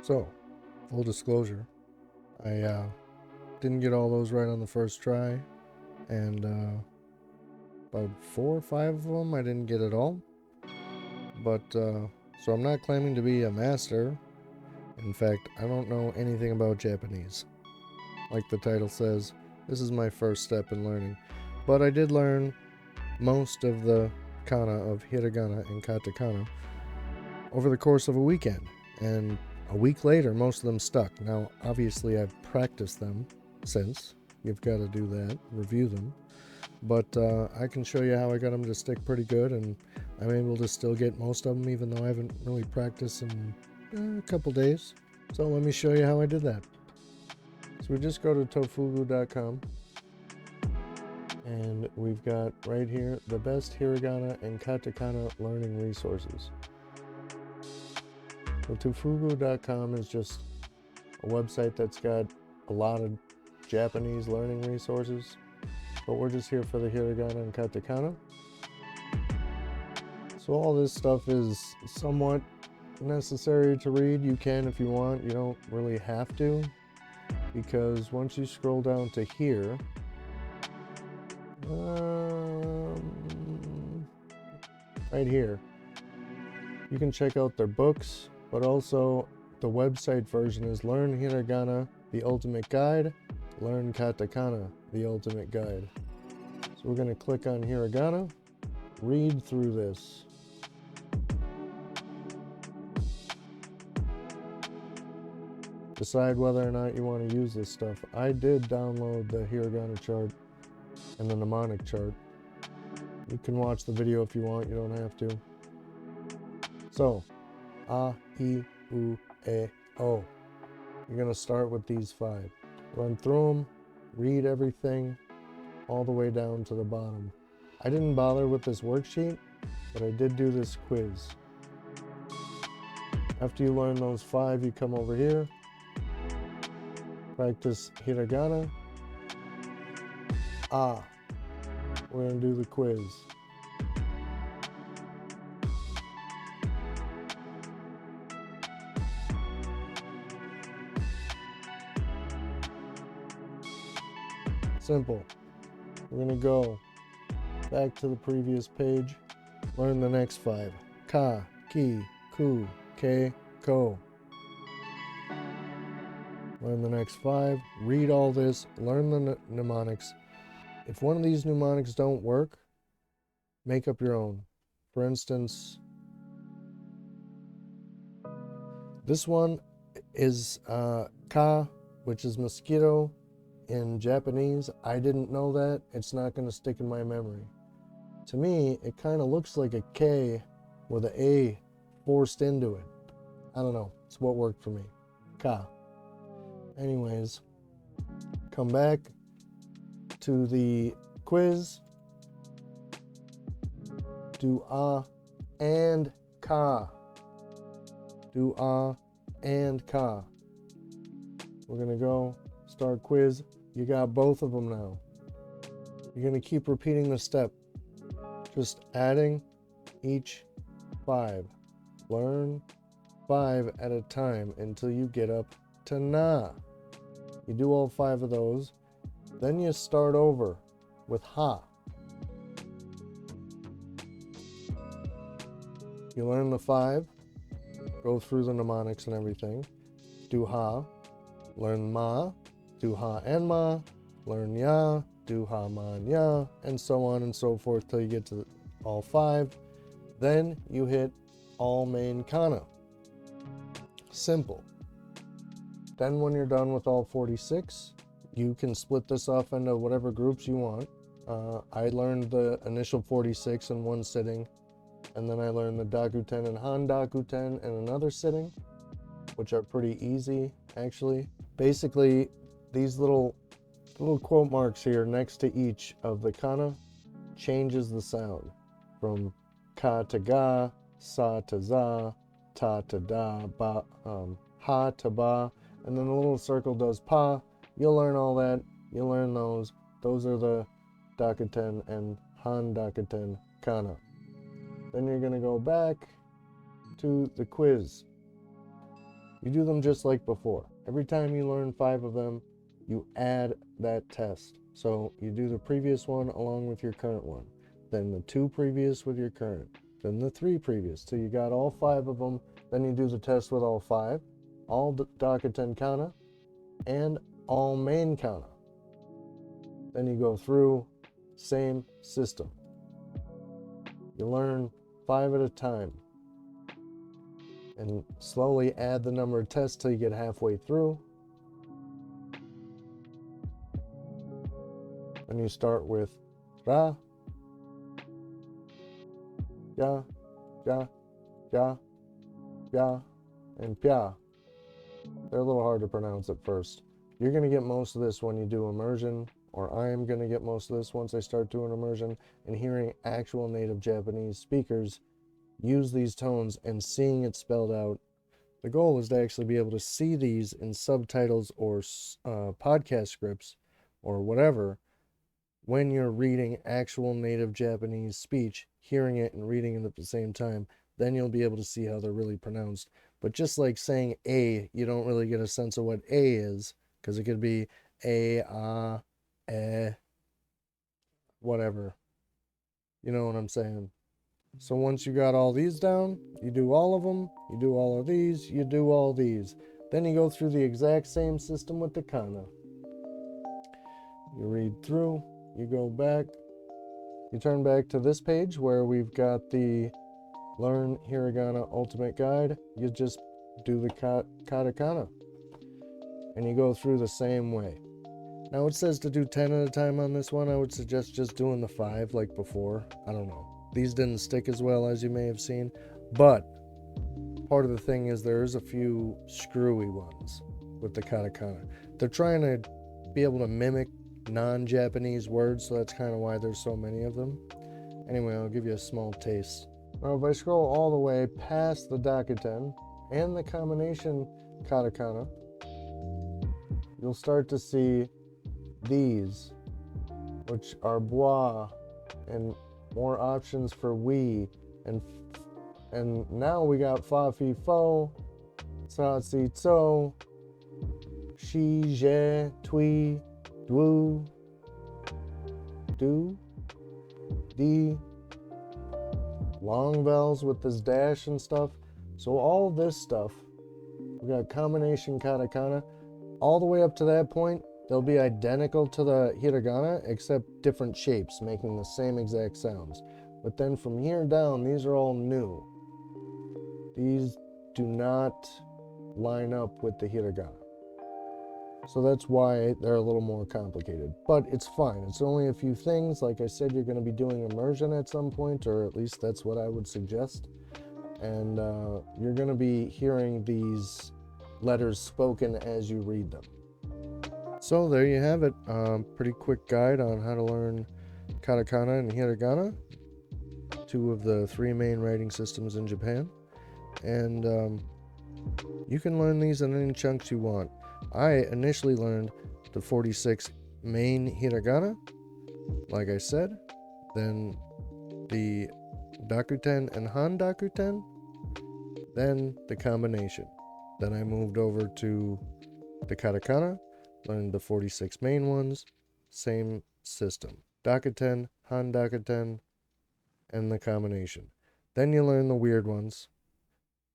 So, full disclosure, I didn't get all those right on the first try, and about 4 or 5 of them I didn't get at all. But, so I'm not claiming to be a master. In fact, I don't know anything about Japanese. Like the title says, this is my first step in learning. But I did learn most of the kana of Hiragana and Katakana over the course of a weekend. And a week later, most of them stuck. Now, obviously, I've practiced them since. You've got to do that, review them. But I can show you how I got them to stick pretty good, and I'm able to still get most of them, even though I haven't really practiced in a couple days. So let me show you how I did that. So we just go to tofugu.com, and we've got right here the best Hiragana and Katakana learning resources. So tofugu.com is just a website that's got a lot of Japanese learning resources, but we're just here for the Hiragana and Katakana. So all this stuff is somewhat necessary to read. You can if you want, you don't really have to, because once you scroll down to here, right here, you can check out their books, but also the website version is Learn Hiragana, the Ultimate Guide, Learn Katakana, the Ultimate Guide. So we're going to click on Hiragana, read through this. Decide whether or not you want to use this stuff. I did download the Hiragana chart and the mnemonic chart. You can watch the video if you want, you don't have to. So, A, I, U, E, O. You're going to start with these 5. Run through them, read everything, all the way down to the bottom. I didn't bother with this worksheet, but I did do this quiz. After you learn those 5, you come over here, practice Hiragana. We're going to do the quiz. Simple. We're going to go back to the previous page, learn the next 5. Ka, ki, ku, ke, ko. Learn the next 5, read all this, learn the mnemonics. If one of these mnemonics don't work, make up your own. For instance, this one is ka, which is mosquito in Japanese. I didn't know that. It's not going to stick in my memory. To me, it kind of looks like a K with an A forced into it. I don't know. It's what worked for me. Ka. Anyways, come back to the quiz. Do and ka. Do and ka. We're going to go start quiz. You got both of them now. You're going to keep repeating the step. Just adding each 5. Learn 5 at a time until you get up to na. You do all 5 of those. Then you start over with ha. You learn the 5. Go through the mnemonics and everything. Do ha. Learn ma. Do ha and ma. Learn ya. Do ha, ma, and ya. And so on and so forth till you get to all 5. Then you hit all main kana. Simple. Then when you're done with all 46, you can split this off into whatever groups you want. I learned the initial 46 in one sitting, and then I learned the Dakuten and Han-Dakuten in another sitting, which are pretty easy, actually. Basically, these little quote marks here next to each of the kana changes the sound from ka to ga, sa to za, ta to da, ba, ha to ba, and then the little circle does pa. You'll learn all that. You'll learn those. Those are the Dakuten and Han-Dakuten kana. Then you're going to go back to the quiz. You do them just like before. Every time you learn 5 of them, you add that test. So you do the previous one along with your current one, then the 2 previous with your current, then the 3 previous, till you got all 5 of them. Then you do the test with all 5, all Dakuten kana, and all main kana. Then you go through, same system. You learn 5 at a time and slowly add the number of tests till you get halfway through. Then you start with ra, ya, ja, ja, ya, and pya. They're a little hard to pronounce at first. You're going to get most of this when you do immersion, or I am going to get most of this once I start doing immersion and hearing actual native Japanese speakers use these tones and seeing it spelled out. The goal is to actually be able to see these in subtitles or podcast scripts or whatever when you're reading actual native Japanese speech, hearing it and reading it at the same time. Then you'll be able to see how they're really pronounced. But just like saying A, you don't really get a sense of what A is, because it could be A, whatever. You know what I'm saying? So once you got all these down, you do all of them, you do all of these, you do all these. Then you go through the exact same system with the kana. You read through, you go back, you turn back to this page where we've got the Learn Hiragana Ultimate Guide. You just do the katakana, and you go through the same way. Now it says to do 10 at a time on this one. I would suggest just doing the 5 like before. I don't know. These didn't stick as well as you may have seen, but part of the thing is there is a few screwy ones with the katakana. They're trying to be able to mimic non-Japanese words, so that's kind of why there's so many of them. Anyway, I'll give you a small taste. Now, if I scroll all the way past the Dakuten and the combination katakana, you'll start to see these, which are bois, and more options for we, and now we got fa fi fo, sa si tso, shi je tui, dwu, do, di, long vowels with this dash and stuff. So all this stuff, we got combination katakana, all the way up to that point. They'll be identical to the hiragana, except different shapes, making the same exact sounds. But then from here down, these are all new. These do not line up with the hiragana. So that's why they're a little more complicated. But it's fine. It's only a few things. Like I said, you're going to be doing immersion at some point, or at least that's what I would suggest. And you're going to be hearing these letters spoken as you read them. So there you have it. Pretty quick guide on how to learn katakana and hiragana, 2 of the 3 main writing systems in Japan. And you can learn these in any chunks you want. I initially learned the 46 main hiragana, like I said, then the Dakuten and Han Dakuten, then the combination. Then I moved over to the katakana, learned the 46 main ones, same system. Dakuten, Han Dakuten, and the combination. Then you learn the weird ones,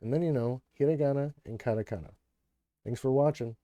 and then you know hiragana and katakana. Thanks for watching.